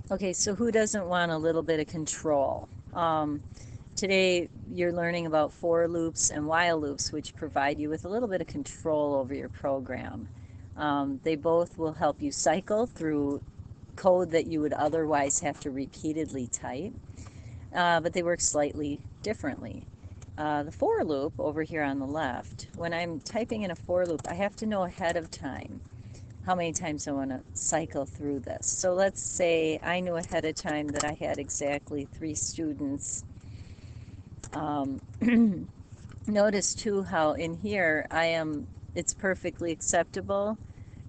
Okay, so who doesn't want a little bit of control? Today you're learning about for loops and while loops, which provide you with a little bit of control over your program. They both will help you cycle through code that you would otherwise have to repeatedly type, but they work slightly differently. The for loop over here on the left, when I'm typing in a for loop, I have to know ahead of time how many times I want to cycle through this. So let's say I knew ahead of time that I had exactly 3 students. Notice too how in here it's perfectly acceptable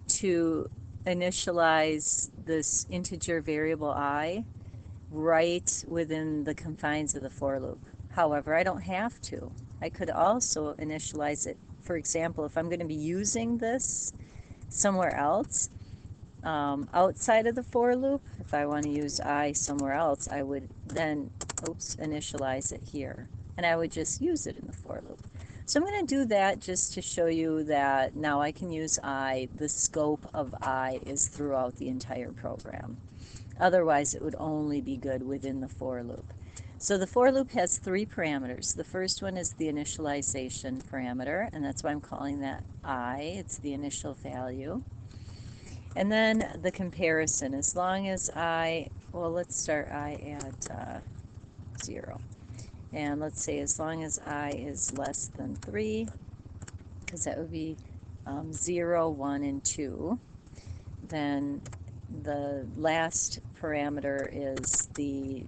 to initialize this integer variable I right within the confines of the for loop. However, I don't have to. I could also initialize it. For example, if I'm going to be using this somewhere else, outside of the for loop, if I want to use I somewhere else, I would then, initialize it here. And I would just use it in the for loop. So I'm going to do that just to show you that now I can use I. The scope of I is throughout the entire program. Otherwise, it would only be good within the for loop. So the for loop has 3 parameters. The first one is the initialization parameter, and that's why I'm calling that I. It's the initial value. And then the comparison, as long as let's start I at 0. And let's say as long as I is less than 3, because that would be 0, 1, and 2, then the last parameter is the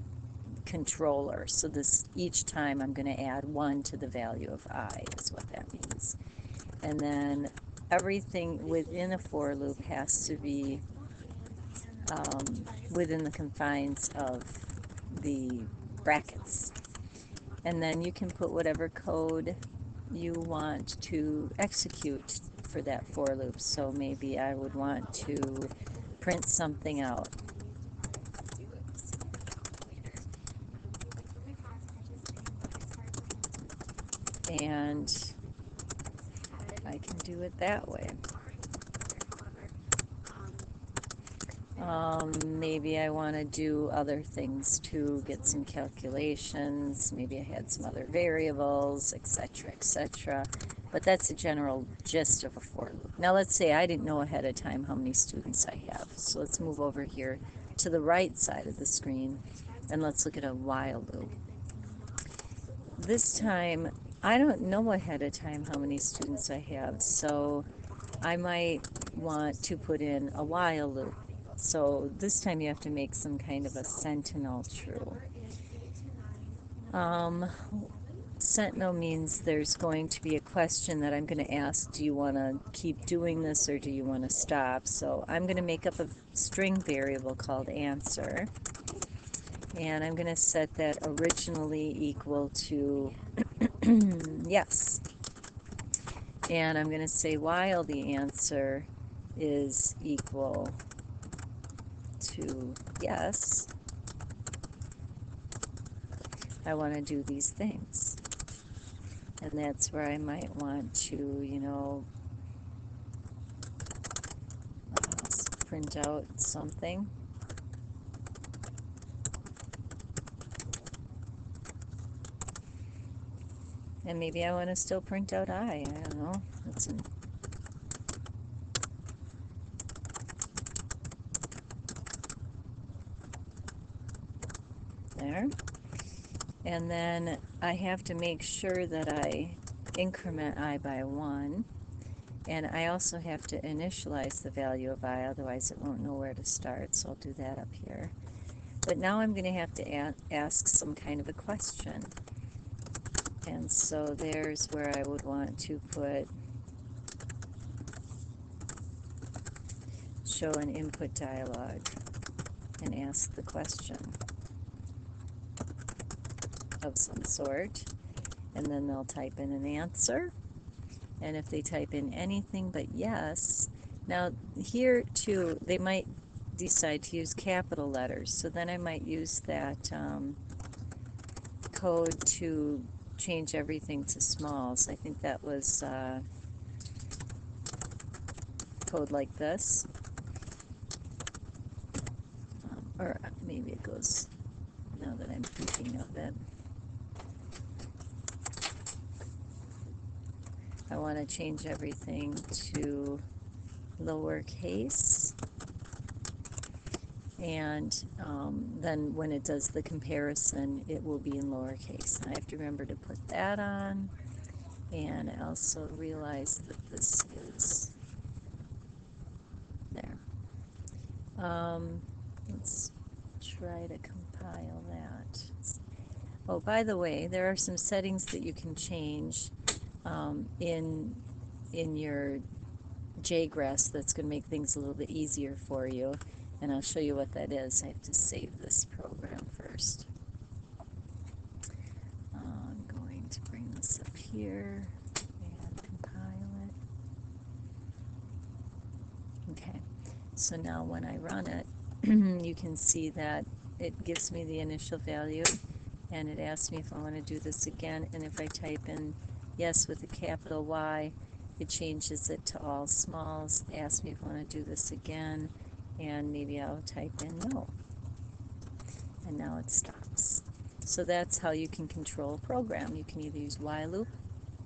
controller. So this each time I'm going to add 1 to the value of I is what that means. And then everything within a for loop has to be within the confines of the brackets. And then you can put whatever code you want to execute for that for loop. So maybe I would want to print something out. And I can do it that way. Maybe I want to do other things to get some calculations. Maybe I had some other variables, etc., etc. But that's the general gist of a for loop. Now let's say I didn't know ahead of time how many students I have. So let's move over here to the right side of the screen and let's look at a while loop. This time, I don't know ahead of time how many students I have, so I might want to put in a while loop. So this time you have to make some kind of a sentinel true. Sentinel means there's going to be a question that I'm going to ask, do you want to keep doing this or do you want to stop? So I'm going to make up a string variable called answer. And I'm going to set that originally equal to yes. And I'm going to say while the answer is equal to yes, I want to do these things. And that's where I might want to, print out something. And maybe I want to still print out I don't know. There. And then I have to make sure that I increment I by 1. And I also have to initialize the value of I, otherwise it won't know where to start. So I'll do that up here. But now I'm going to have to ask some kind of a question. And so there's where I would want to put show an input dialog and ask the question of some sort. And then they'll type in an answer. And if they type in anything but yes, now here too, they might decide to use capital letters. So then I might use that code to change everything to smalls. I think that was code like this. Or maybe it goes, now that I'm thinking of it. I want to change everything to lowercase, and then when it does the comparison, it will be in lowercase. I have to remember to put that on, and I also realize that this is there. Let's try to compile that. Oh, by the way, there are some settings that you can change in your JGrass that's going to make things a little bit easier for you, and I'll show you what that is. I have to save this program first. I'm going to bring this up here and compile it. Okay, so now when I run it, you can see that it gives me the initial value, and it asks me if I want to do this again, and if I type in yes with a capital Y, it changes it to all smalls, asks me if I want to do this again, and maybe I'll type in no. And now it stops. So that's how you can control a program. You can either use while loop,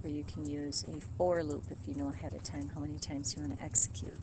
or you can use a for loop if you know ahead of time how many times you want to execute.